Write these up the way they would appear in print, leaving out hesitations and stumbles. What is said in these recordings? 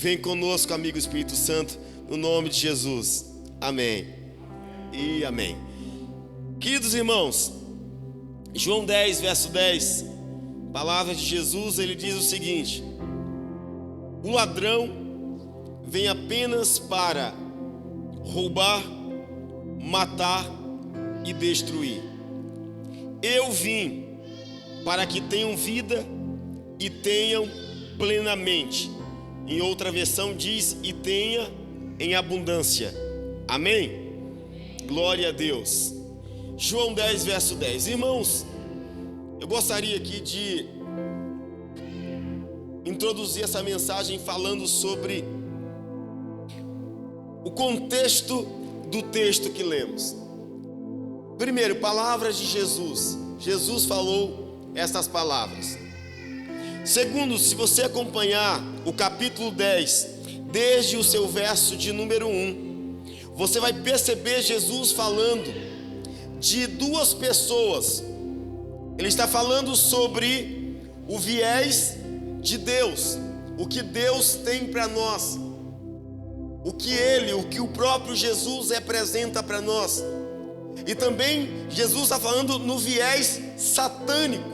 Vem conosco, amigo Espírito Santo, no nome de Jesus. Amém e amém. Queridos irmãos, João 10, verso 10, palavra de Jesus, ele diz o seguinte: o ladrão vem apenas para roubar, matar e destruir. Eu vim para que tenham vida e tenham plenamente. Em outra versão diz: e tenha em abundância. Amém? Glória a Deus. João 10, verso 10. Irmãos, eu gostaria aqui de introduzir essa mensagem falando sobre o contexto do texto que lemos. Primeiro, palavras de Jesus. Jesus falou estas palavras. Segundo, se você acompanhar o capítulo 10, desde o seu verso de número 1, você vai perceber Jesus falando de duas pessoas. Ele está falando sobre o viés de Deus, o que Deus tem para nós, o que o próprio Jesus representa para nós. E também Jesus está falando no viés satânico,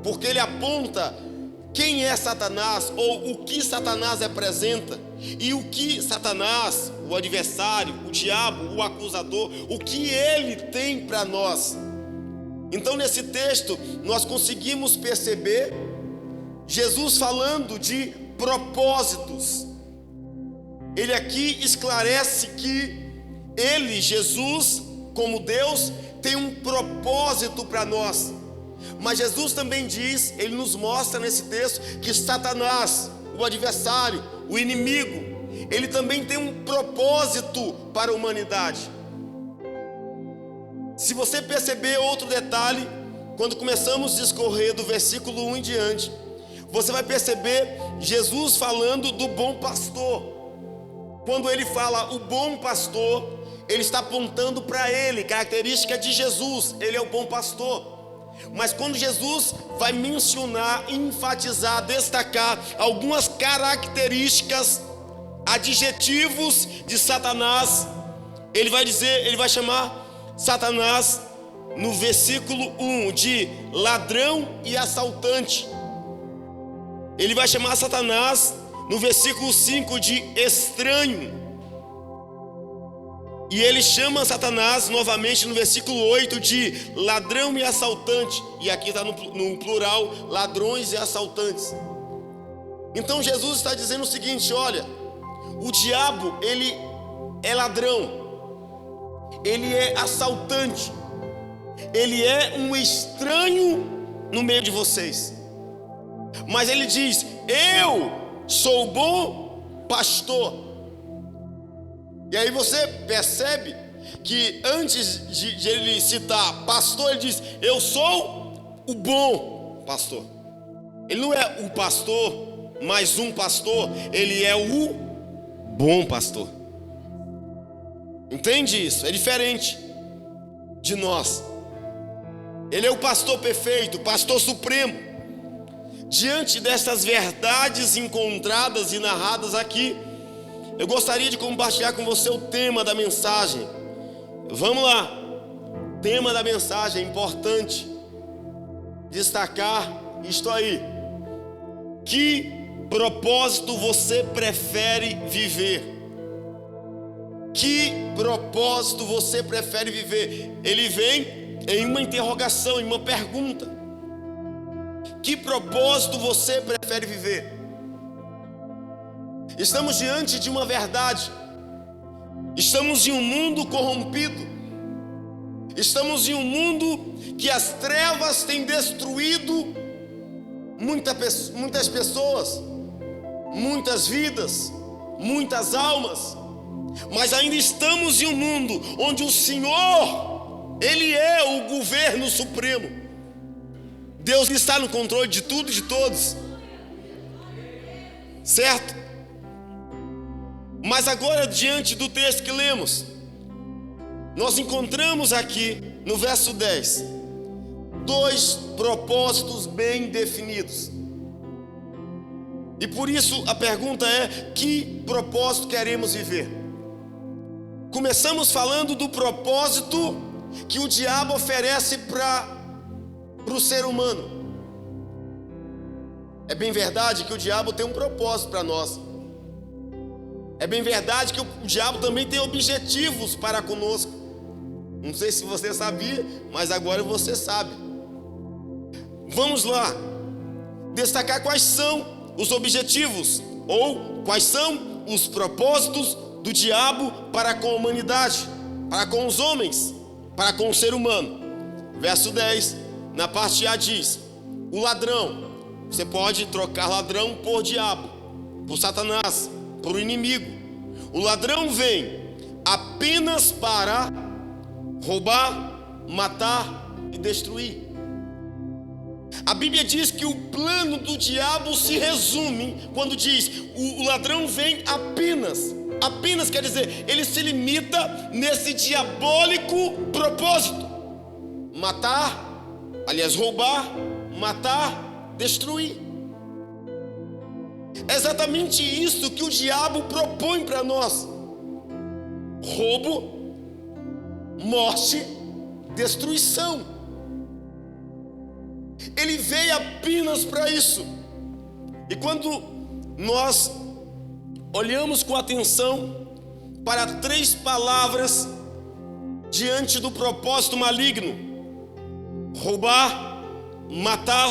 porque ele aponta quem é Satanás, ou o que Satanás representa, e o que Satanás, o adversário, o diabo, o acusador, o que ele tem para nós. Então nesse texto nós conseguimos perceber Jesus falando de propósitos. Ele aqui esclarece que ele, Jesus, como Deus, tem um propósito para nós. Mas Jesus também diz, ele nos mostra nesse texto, que Satanás, o adversário, o inimigo, ele também tem um propósito para a humanidade. Se você perceber outro detalhe, quando começamos a discorrer do versículo 1 em diante, você vai perceber Jesus falando do bom pastor. Quando ele fala o bom pastor, ele está apontando para ele, característica de Jesus, ele é o bom pastor. Mas quando Jesus vai mencionar, enfatizar, destacar algumas características, adjetivos de Satanás, ele vai chamar Satanás no versículo 1 de ladrão e assaltante. Ele vai chamar Satanás no versículo 5 de estranho. E ele chama Satanás novamente no versículo 8 de ladrão e assaltante. E aqui está no plural, ladrões e assaltantes. Então Jesus está dizendo o seguinte: olha, o diabo, ele é ladrão, ele é assaltante, ele é um estranho no meio de vocês. Mas ele diz: eu sou o bom pastor. E aí você percebe que antes de ele citar pastor, ele diz: eu sou o bom pastor. Ele não é o pastor, mais um pastor, ele é o bom pastor. Entende isso? É diferente de nós. Ele é o pastor perfeito, o pastor supremo. Diante dessas verdades encontradas e narradas aqui, eu gostaria de compartilhar com você o tema da mensagem. Vamos lá. Tema da mensagem, é importante destacar isto aí. Que propósito você prefere viver? Que propósito você prefere viver? Ele vem em uma interrogação, em uma pergunta. Que propósito você prefere viver? Estamos diante de uma verdade. Estamos em um mundo corrompido. Estamos em um mundo que as trevas têm destruído muitas pessoas, muitas vidas, muitas almas. Mas ainda estamos em um mundo onde o Senhor, Ele é o governo supremo. Deus está no controle de tudo e de todos. Certo? Mas agora, diante do texto que lemos, nós encontramos aqui no verso 10 dois propósitos bem definidos. E por isso a pergunta é: que propósito queremos viver? Começamos falando do propósito que o diabo oferece para o ser humano. É bem verdade que o diabo tem um propósito para nós. É bem verdade que o diabo também tem objetivos para conosco. Não sei se você sabia, mas agora você sabe. Vamos lá destacar quais são os objetivos ou quais são os propósitos do diabo para com a humanidade, para com os homens, para com o ser humano. Verso 10, na parte A diz: o ladrão. Você pode trocar ladrão por diabo, por Satanás, por inimigo. O ladrão vem apenas para roubar, matar e destruir. A Bíblia diz que o plano do diabo se resume quando diz: o ladrão vem apenas. Apenas quer dizer, ele se limita nesse diabólico propósito: matar, aliás, roubar, matar, destruir. É exatamente isso que o diabo propõe para nós: roubo, morte, destruição. Ele veio apenas para isso. E quando nós olhamos com atenção para 3 palavras diante do propósito maligno: roubar, matar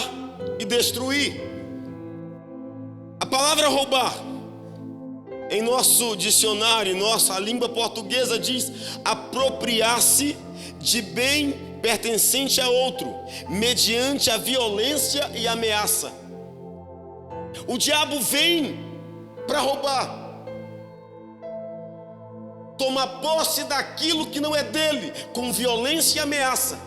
e destruir. A palavra roubar, em nosso dicionário, em nossa língua portuguesa, diz apropriar-se de bem pertencente a outro, mediante a violência e ameaça. O diabo vem para roubar, tomar posse daquilo que não é dele, com violência e ameaça.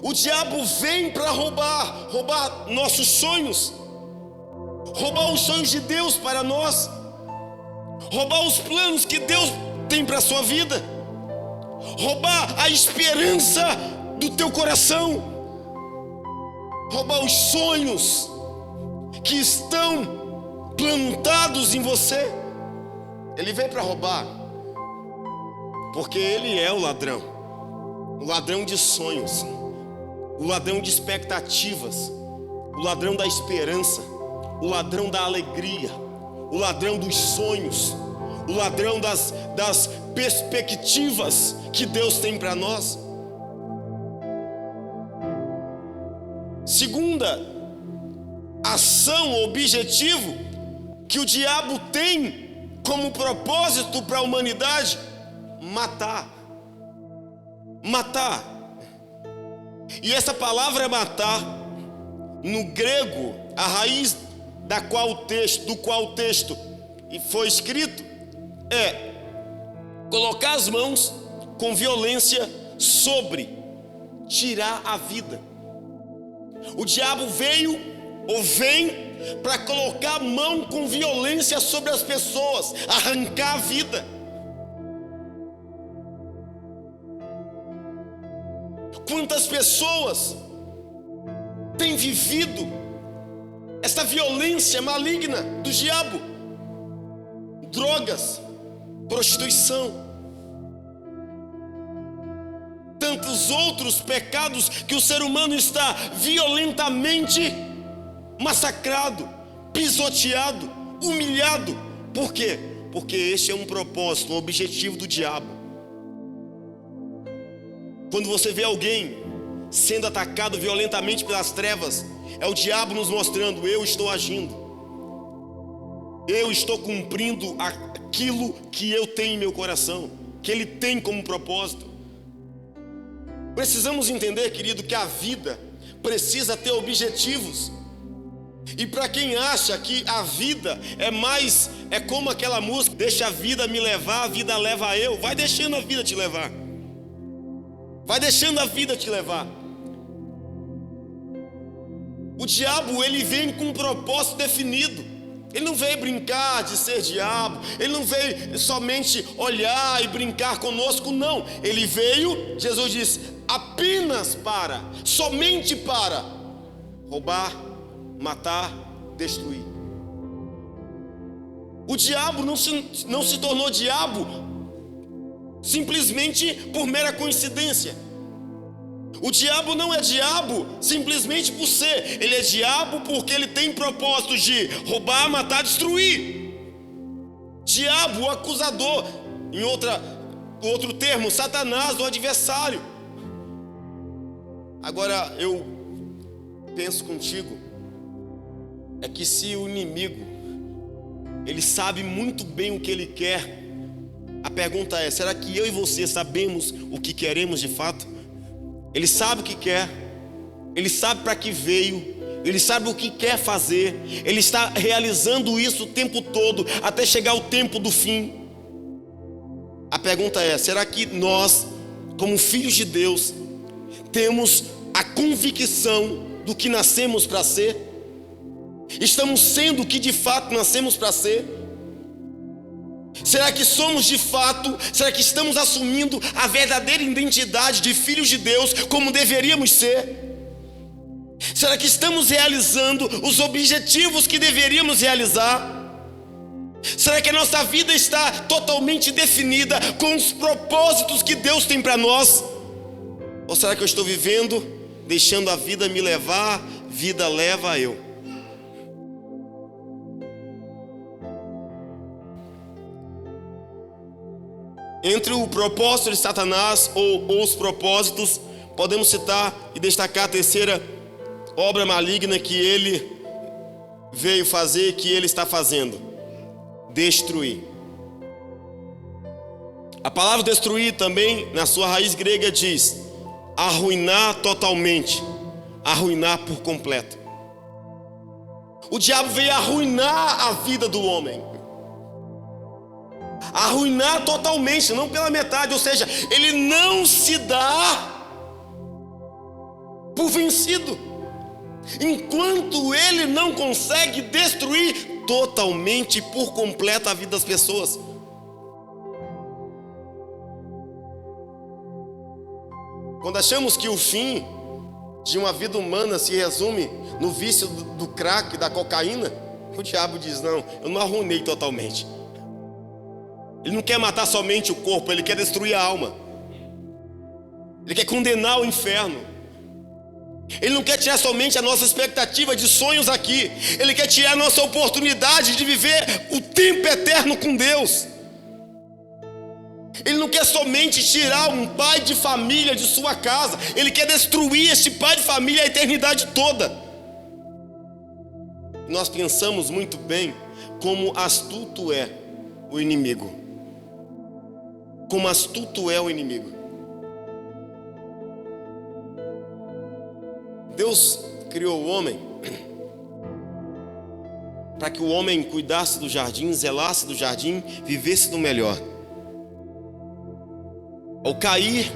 O diabo vem para roubar nossos sonhos, roubar os sonhos de Deus para nós, roubar os planos que Deus tem para a sua vida, roubar a esperança do teu coração, roubar os sonhos que estão plantados em você. Ele vem para roubar, porque ele é o ladrão de sonhos, o ladrão de expectativas, o ladrão da esperança, o ladrão da alegria, o ladrão dos sonhos, o ladrão das perspectivas que Deus tem para nós. Segunda ação, objetivo que o diabo tem como propósito para a humanidade: matar. E essa palavra matar, no grego, a raiz do qual o texto foi escrito, é colocar as mãos com violência sobre, tirar a vida. O diabo veio ou vem para colocar a mão com violência sobre as pessoas, arrancar a vida. Quantas pessoas têm vivido esta violência maligna do diabo? Drogas, prostituição, tantos outros pecados que o ser humano está violentamente massacrado, pisoteado, humilhado. Por quê? Porque este é um propósito, um objetivo do diabo. Quando você vê alguém sendo atacado violentamente pelas trevas, é o diabo nos mostrando: eu estou agindo, eu estou cumprindo aquilo que eu tenho em meu coração, que ele tem como propósito. Precisamos entender, querido, que a vida precisa ter objetivos. E para quem acha que a vida é como aquela música: deixa a vida me levar, a vida leva eu. Vai deixando a vida te levar. Vai deixando a vida te levar. O diabo, ele vem com um propósito definido. Ele não veio brincar de ser diabo, ele não veio somente olhar e brincar conosco, não. Ele veio, Jesus disse, somente para roubar, matar, destruir. O diabo não se tornou diabo simplesmente por mera coincidência. O diabo não é diabo simplesmente por ser. Ele é diabo porque ele tem propósitos de roubar, matar, destruir. Diabo, o acusador. Em outro termo, Satanás, o adversário. Agora eu penso contigo, é que se o inimigo, ele sabe muito bem o que ele quer, a pergunta é, será que eu e você sabemos o que queremos de fato? Ele sabe o que quer, ele sabe para que veio, ele sabe o que quer fazer, ele está realizando isso o tempo todo, até chegar o tempo do fim. A pergunta é, será que nós, como filhos de Deus, temos a convicção do que nascemos para ser? Estamos sendo o que de fato nascemos para ser? Será que somos de fato, será que estamos assumindo a verdadeira identidade de filhos de Deus como deveríamos ser? Será que estamos realizando os objetivos que deveríamos realizar? Será que a nossa vida está totalmente definida com os propósitos que Deus tem para nós? Ou será que eu estou vivendo, deixando a vida me levar, vida leva eu? Entre o propósito de Satanás ou os propósitos, podemos citar e destacar a terceira obra maligna que ele veio fazer, que ele está fazendo: destruir. A palavra destruir também, na sua raiz grega, diz arruinar totalmente, arruinar por completo. O diabo veio arruinar a vida do homem, arruinar totalmente, não pela metade, ou seja, ele não se dá por vencido, enquanto ele não consegue destruir totalmente, por completo, a vida das pessoas. Quando achamos que o fim de uma vida humana se resume no vício do crack, da cocaína, o diabo diz, não, eu não arruinei totalmente. Ele não quer matar somente o corpo, ele quer destruir a alma. Ele quer condenar o inferno. Ele não quer tirar somente a nossa expectativa de sonhos aqui. Ele quer tirar a nossa oportunidade de viver o tempo eterno com Deus. Ele não quer somente tirar um pai de família de sua casa. Ele quer destruir este pai de família a eternidade toda. Nós pensamos muito bem como astuto é o inimigo. Como astuto é o inimigo. Deus criou o homem para que o homem cuidasse do jardim, zelasse do jardim, vivesse do melhor. Ao cair,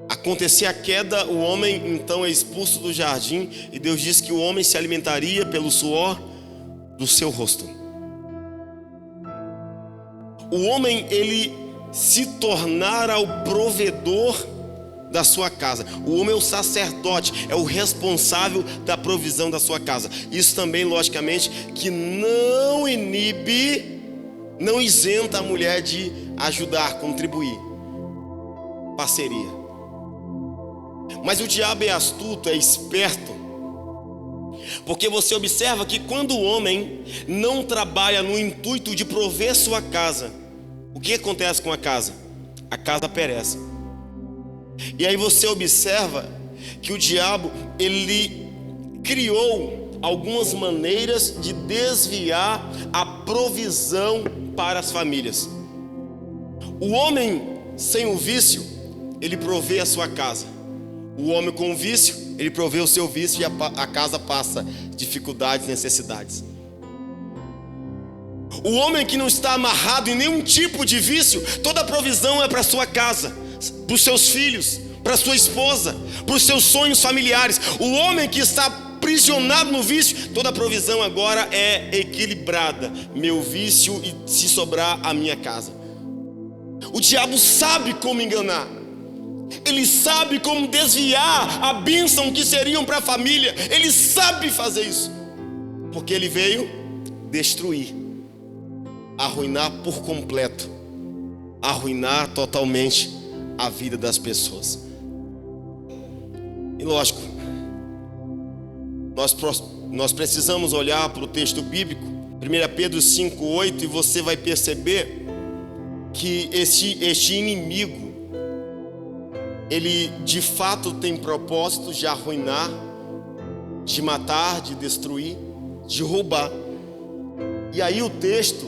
acontecer a queda, o homem então é expulso do jardim, e Deus diz que o homem se alimentaria pelo suor do seu rosto. O homem, ele se tornara o provedor da sua casa. O homem é o sacerdote, é o responsável da provisão da sua casa. Isso também, logicamente, que não inibe, não isenta a mulher de ajudar, contribuir, parceria. Mas o diabo é astuto, é esperto, porque você observa que quando o homem não trabalha no intuito de prover sua casa, o que acontece com a casa? A casa perece. E aí você observa que o diabo, ele criou algumas maneiras de desviar a provisão para as famílias. O homem sem o vício, ele provê a sua casa. O homem com o vício, ele provê o seu vício, e a casa passa dificuldades, necessidades. O homem que não está amarrado em nenhum tipo de vício, toda a provisão é para sua casa, para os seus filhos, para sua esposa, para os seus sonhos familiares. O homem que está aprisionado no vício, toda a provisão agora é equilibrada. Meu vício e se sobrar a minha casa. O diabo sabe como enganar. Ele sabe como desviar a bênção que seriam para a família. Ele sabe fazer isso, porque ele veio destruir, arruinar por completo, arruinar totalmente a vida das pessoas. E lógico, nós precisamos olhar para o texto bíblico, 1 Pedro 5,8, e você vai perceber que este inimigo, ele de fato tem propósito de arruinar, de matar, de destruir, de roubar. E aí o texto,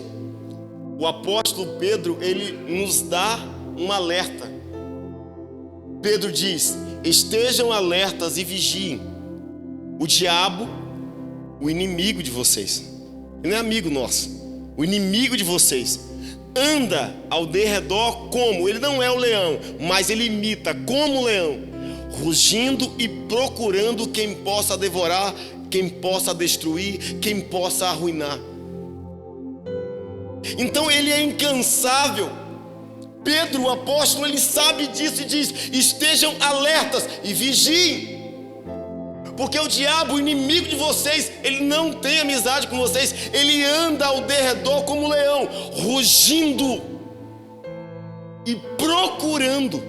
o apóstolo Pedro, ele nos dá um alerta. Pedro diz: estejam alertas e vigiem. O diabo, o inimigo de vocês, ele não é amigo nosso, o inimigo de vocês, anda ao derredor como, ele não é o leão, mas ele imita como o leão, rugindo e procurando quem possa devorar, quem possa destruir, quem possa arruinar. Então ele é incansável. Pedro, o apóstolo, ele sabe disso e diz: estejam alertas e vigiem, porque o diabo, o inimigo de vocês, ele não tem amizade com vocês, ele anda ao derredor como um leão, rugindo e procurando,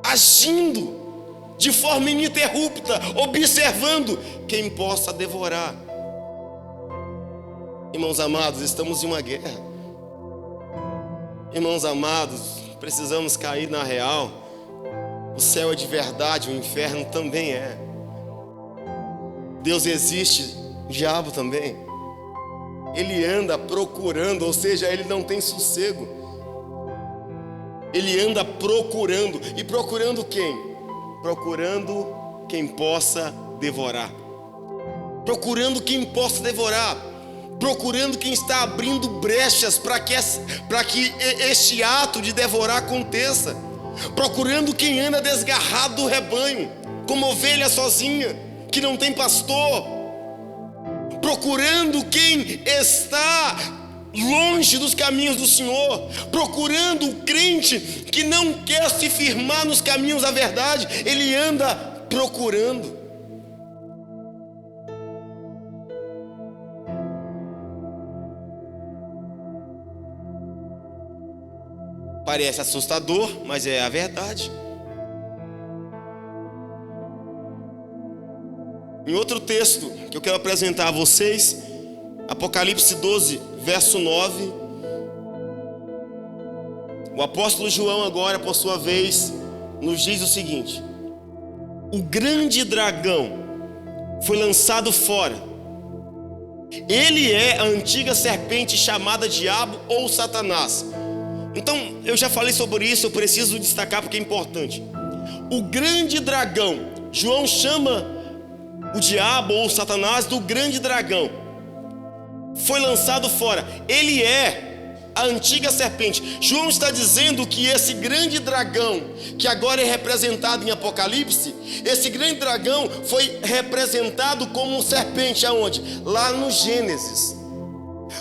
agindo de forma ininterrupta, observando quem possa devorar. Irmãos amados, estamos em uma guerra. Irmãos amados, precisamos cair na real. O céu é de verdade, o inferno também é. Deus existe, o diabo também. Ele anda procurando, ou seja, ele não tem sossego. Ele anda procurando. E procurando quem? Procurando quem possa devorar. Procurando quem possa devorar. Procurando quem está abrindo brechas para que este ato de devorar aconteça. Procurando quem anda desgarrado do rebanho, como ovelha sozinha, que não tem pastor. Procurando quem está longe dos caminhos do Senhor. Procurando o crente que não quer se firmar nos caminhos da verdade. Ele anda procurando. Parece assustador, mas é a verdade. Em outro texto que eu quero apresentar a vocês, Apocalipse 12, verso 9. O apóstolo João agora, por sua vez, nos diz o seguinte: o grande dragão foi lançado fora. Ele é a antiga serpente chamada Diabo ou Satanás. Então, eu já falei sobre isso, eu preciso destacar porque é importante. O grande dragão, João chama o diabo ou Satanás do grande dragão, foi lançado fora. Ele é a antiga serpente. João está dizendo que esse grande dragão, que agora é representado em Apocalipse, esse grande dragão foi representado como serpente aonde? Lá no Gênesis.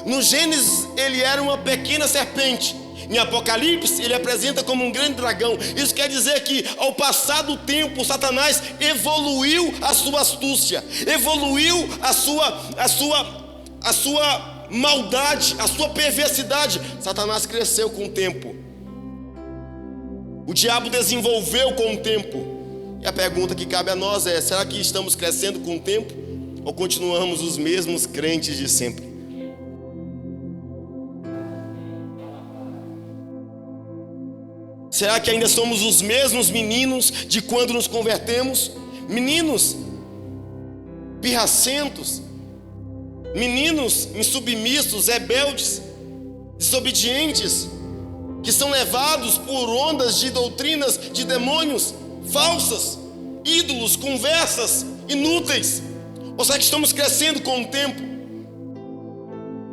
No Gênesis ele era uma pequena serpente. Em Apocalipse ele apresenta como um grande dragão. Isso quer dizer que ao passar do tempo, Satanás evoluiu a sua astúcia, evoluiu a sua maldade, a sua perversidade. Satanás cresceu com o tempo. O diabo desenvolveu com o tempo. E a pergunta que cabe a nós é: será que estamos crescendo com o tempo? Ou continuamos os mesmos crentes de sempre? Será que ainda somos os mesmos meninos de quando nos convertemos? Meninos pirracentos, meninos insubmissos, rebeldes, desobedientes, que são levados por ondas de doutrinas de demônios falsas, ídolos, conversas inúteis? Ou será que estamos crescendo com o tempo?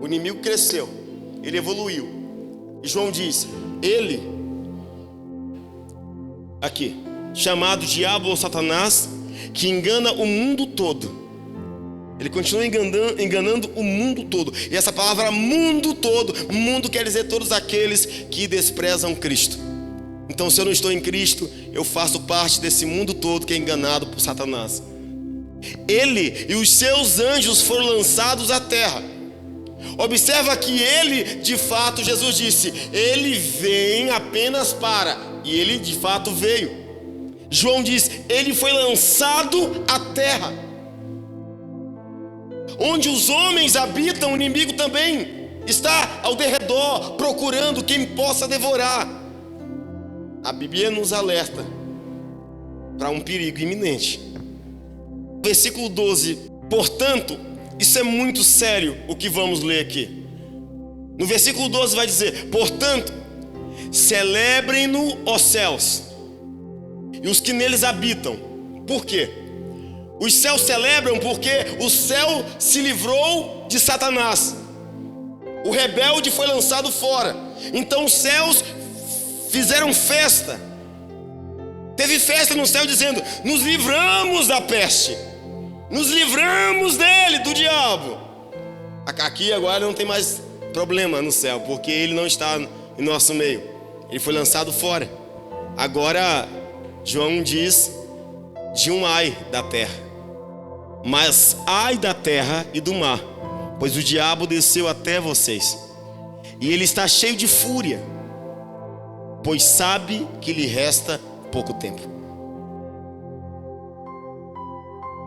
O inimigo cresceu, ele evoluiu. E João diz: ele, aqui, chamado diabo ou Satanás, que engana o mundo todo. Ele continua enganando o mundo todo. E essa palavra mundo todo, mundo quer dizer todos aqueles que desprezam Cristo. Então, se eu não estou em Cristo, eu faço parte desse mundo todo que é enganado por Satanás. Ele e os seus anjos foram lançados à terra. Observa que ele, de fato, Jesus disse, ele vem apenas para, e ele de fato veio. João diz, ele foi lançado à terra. Onde os homens habitam, o inimigo também está ao derredor, procurando quem possa devorar. A Bíblia nos alerta para um perigo iminente. Versículo 12, portanto, isso é muito sério o que vamos ler aqui. No versículo 12 vai dizer, portanto, celebrem-no os céus e os que neles habitam. Por quê? Os céus celebram porque o céu se livrou de Satanás. O rebelde foi lançado fora. Então os céus fizeram festa. Teve festa no céu dizendo, nos livramos da peste. Nos livramos dele, do diabo. Aqui agora não tem mais problema no céu, porque ele não está em nosso meio. Ele foi lançado fora. Agora João diz de um ai da terra. Mas ai da terra e do mar, pois o diabo desceu até vocês, e ele está cheio de fúria, pois sabe que lhe resta pouco tempo.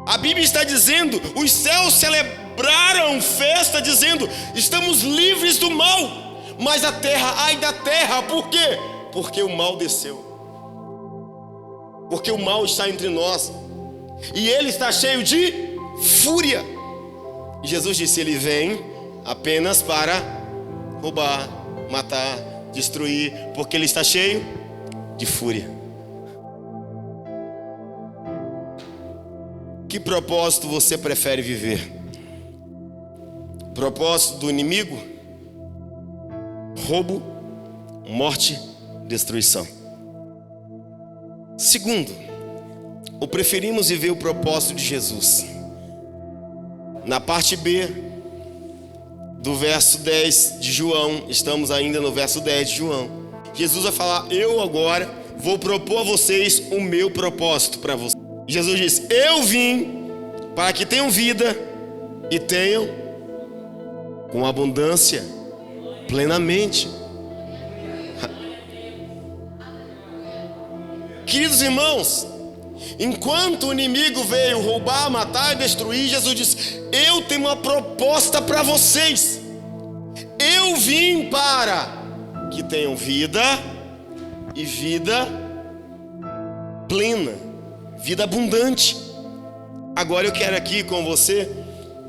A Bíblia está dizendo, os céus celebraram festa dizendo, estamos livres do mal. Mas a terra, ai da terra, por quê? Porque o mal desceu. Porque o mal está entre nós. E ele está cheio de fúria. E Jesus disse, ele vem apenas para roubar, matar, destruir, porque ele está cheio de fúria. Que propósito você prefere viver? Propósito do inimigo? Roubo, morte, destruição. Segundo, ou preferimos viver o propósito de Jesus? Na parte B do verso 10 de João, estamos ainda no verso 10 de João. Jesus vai falar, eu agora vou propor a vocês o meu propósito para vocês. Jesus diz, eu vim para que tenham vida e tenham com abundância, plenamente. Queridos irmãos, enquanto o inimigo veio roubar, matar e destruir, Jesus disse, eu tenho uma proposta para vocês. Eu vim para que tenham vida e vida plena, vida abundante. Agora eu quero aqui com você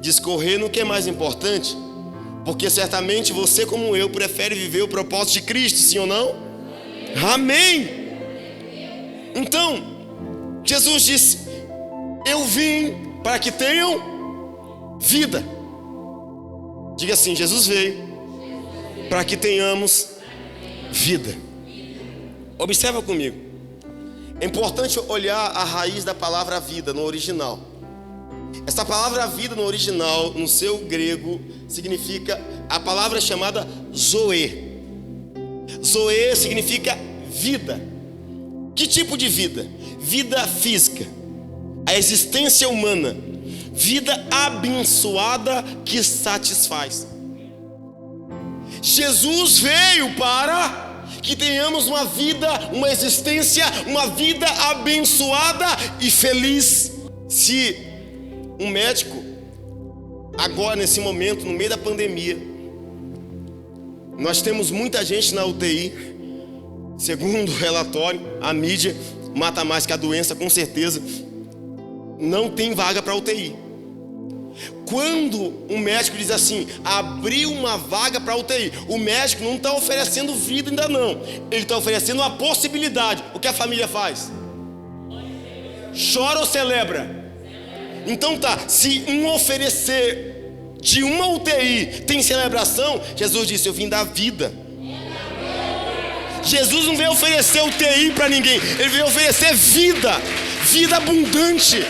discorrer no que é mais importante, porque certamente você, como eu, prefere viver o propósito de Cristo, sim ou não? Amém! Então, Jesus disse, eu vim para que tenham vida. Diga assim, Jesus veio para que tenhamos vida. Observa comigo. É importante olhar a raiz da palavra vida no original. Essa palavra vida no original, no seu grego, significa, a palavra é chamada zoe. Zoe significa vida. Que tipo de vida? Vida física, a existência humana, vida abençoada que satisfaz. Jesus veio para que tenhamos uma vida, uma existência, uma vida abençoada e feliz. Se um médico, agora nesse momento, no meio da pandemia, nós temos muita gente na UTI, segundo o relatório, a mídia mata mais que a doença, com certeza. Não tem vaga para UTI. Quando um médico diz assim, abriu uma vaga para UTI, o médico não está oferecendo vida ainda não. Ele está oferecendo uma possibilidade. O que a família faz? Chora ou celebra? Então tá, se um oferecer de uma UTI tem celebração, Jesus disse, eu vim dar vida. Jesus não veio oferecer UTI para ninguém, ele veio oferecer vida, vida abundante.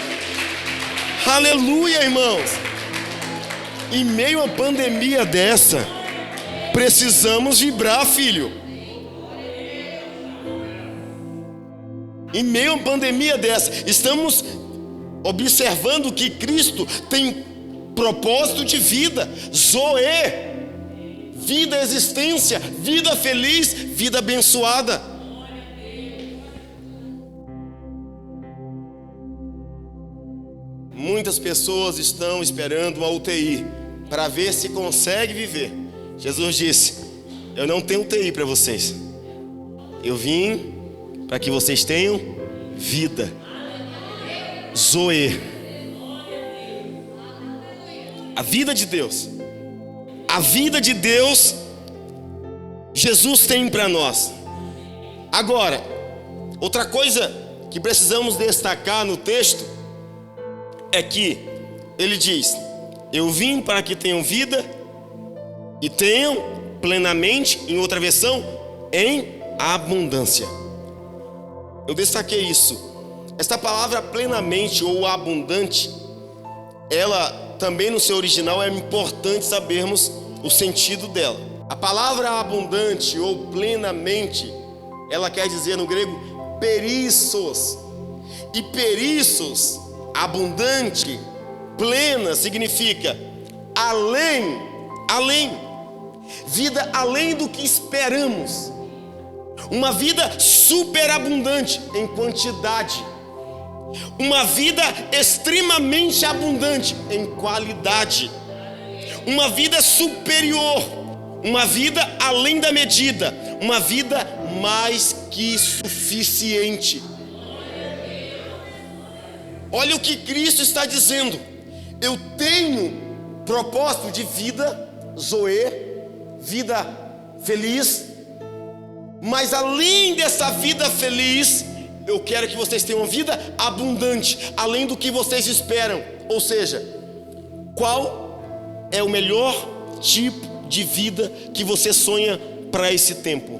Aleluia, irmãos. Em meio a uma pandemia dessa, precisamos vibrar, filho. Em meio a uma pandemia dessa, estamos observando que Cristo tem propósito de vida, Zoe, vida, existência, vida feliz, vida abençoada. Muitas pessoas estão esperando uma UTI para ver se consegue viver. Jesus disse: eu não tenho UTI para vocês, eu vim para que vocês tenham vida, Zoe, a vida de Deus. A vida de Deus Jesus tem para nós. Agora, outra coisa que precisamos destacar no texto é que ele diz: eu vim para que tenham vida e tenham plenamente, em outra versão, em abundância. Eu destaquei isso. Esta palavra plenamente ou abundante, ela também no seu original é importante sabermos o sentido dela. A palavra abundante ou plenamente, ela quer dizer no grego perissos. E perissos, abundante, plena, significa além, vida além do que esperamos. Uma vida superabundante em quantidade. Uma vida extremamente abundante em qualidade. Uma vida superior. Uma vida além da medida. Uma vida mais que suficiente. Olha o que Cristo está dizendo: eu tenho propósito de vida, Zoe, vida feliz, mas além dessa vida feliz, eu quero que vocês tenham uma vida abundante, além do que vocês esperam. Ou seja, qual é o melhor tipo de vida que você sonha para esse tempo?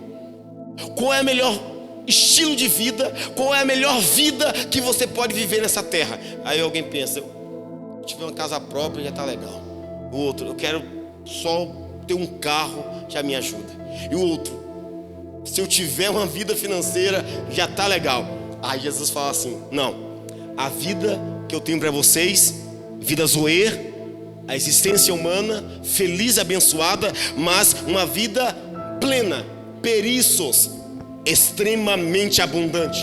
Qual é o melhor estilo de vida? Qual é a melhor vida que você pode viver nessa terra? Aí alguém pensa: eu tiver uma casa própria já está legal. O outro: eu quero só ter um carro, já me ajuda. E o outro: se eu tiver uma vida financeira, já está legal. Aí Jesus fala assim: não, a vida que eu tenho para vocês, vida Zoe, a existência humana, feliz, abençoada, mas uma vida plena, perissos, extremamente abundante.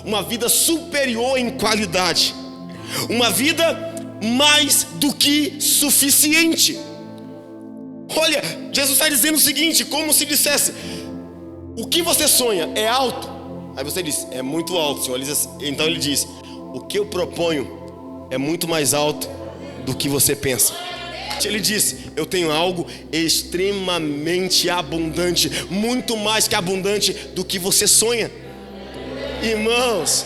Uma vida superior em qualidade. Uma vida mais do que suficiente. Olha, Jesus está dizendo o seguinte, como se dissesse: o que você sonha é alto? Aí você diz: é muito alto, Senhor. Então ele diz: o que eu proponho é muito mais alto do que você pensa. Ele diz: eu tenho algo extremamente abundante, muito mais que abundante do que você sonha. Irmãos,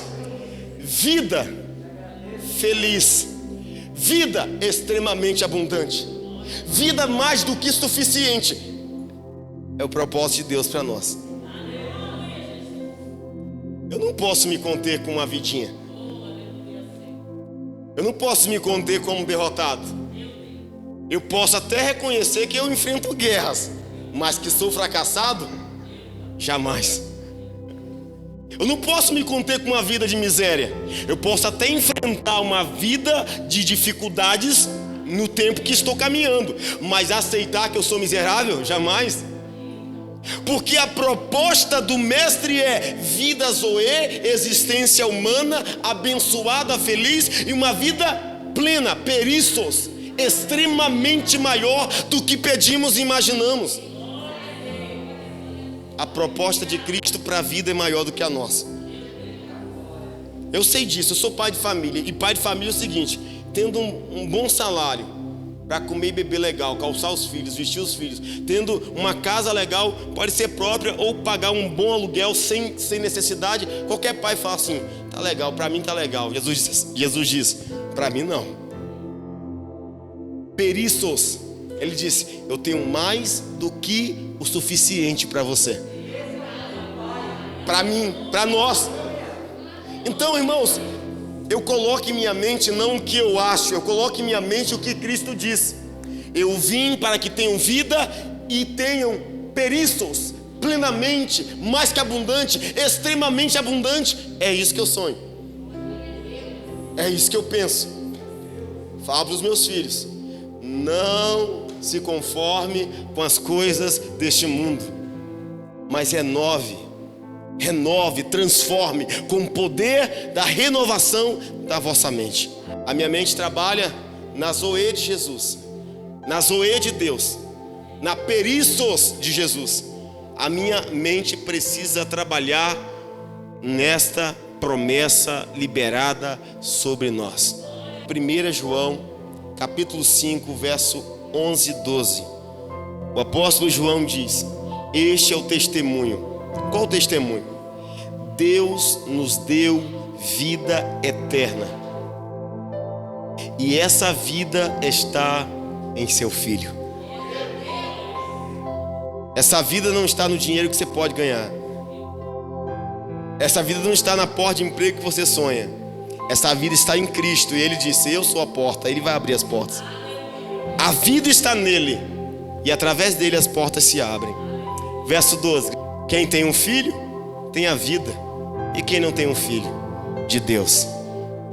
vida feliz, vida extremamente abundante, vida mais do que suficiente, é o propósito de Deus para nós. Eu não posso me conter com uma vidinha. Eu não posso me conter como derrotado. Eu posso até reconhecer que eu enfrento guerras, mas que sou fracassado? Jamais. Eu não posso me conter com uma vida de miséria. Eu posso até enfrentar uma vida de dificuldades no tempo que estou caminhando, mas aceitar que eu sou miserável? Jamais. Porque a proposta do mestre é vida Zoe, existência humana, abençoada, feliz, e uma vida plena, perissos, extremamente maior do que pedimos e imaginamos. A proposta de Cristo para a vida é maior do que a nossa. Eu sei disso, eu sou pai de família. E pai de família é o seguinte: tendo um bom salário para comer e beber legal, calçar os filhos, vestir os filhos, tendo uma casa legal, pode ser própria, ou pagar um bom aluguel sem necessidade, qualquer pai fala assim: tá legal, para mim tá legal. Jesus diz: para mim não. Perissos, ele disse: eu tenho mais do que o suficiente para você, para mim, para nós. Então, irmãos, eu coloco em minha mente não o que eu acho, eu coloco em minha mente o que Cristo disse: eu vim para que tenham vida e tenham perissos, plenamente, mais que abundante, extremamente abundante. É isso que eu sonho. É isso que eu penso. Falo para os meus filhos: não se conforme com as coisas deste mundo, mas renove, transforme com o poder da renovação da vossa mente. A minha mente trabalha na zoe de Jesus, na zoe de Deus, na perissos de Jesus. A minha mente precisa trabalhar nesta promessa liberada sobre nós. 1 João, capítulo 5, verso 11 e 12. O apóstolo João diz: este é o testemunho. Qual o testemunho? Deus nos deu vida eterna, e essa vida está em seu Filho. Essa vida não está no dinheiro que você pode ganhar. Essa vida não está na porta de emprego que você sonha. Essa vida está em Cristo. E Ele disse: eu sou a porta. Ele vai abrir as portas. A vida está nele, e através dele as portas se abrem. Verso 12: quem tem um filho tem a vida, e quem não tem um filho de Deus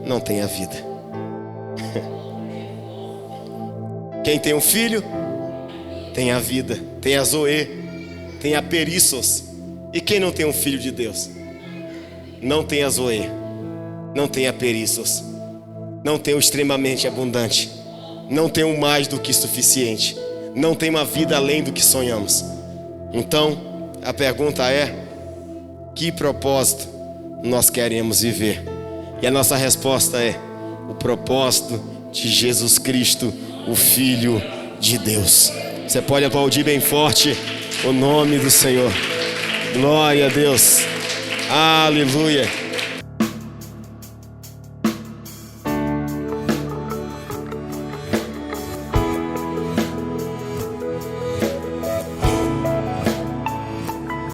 não tem a vida. Quem tem um filho tem a vida, tem a zoe, tem a perissos. E quem não tem um filho de Deus não tem a zoe, não tem a perissos, não tem o extremamente abundante, não tem o mais do que suficiente, não tem uma vida além do que sonhamos. Então a pergunta é: que propósito nós queremos viver? E a nossa resposta é: o propósito de Jesus Cristo, o Filho de Deus. Você pode aplaudir bem forte o nome do Senhor. Glória a Deus. Aleluia.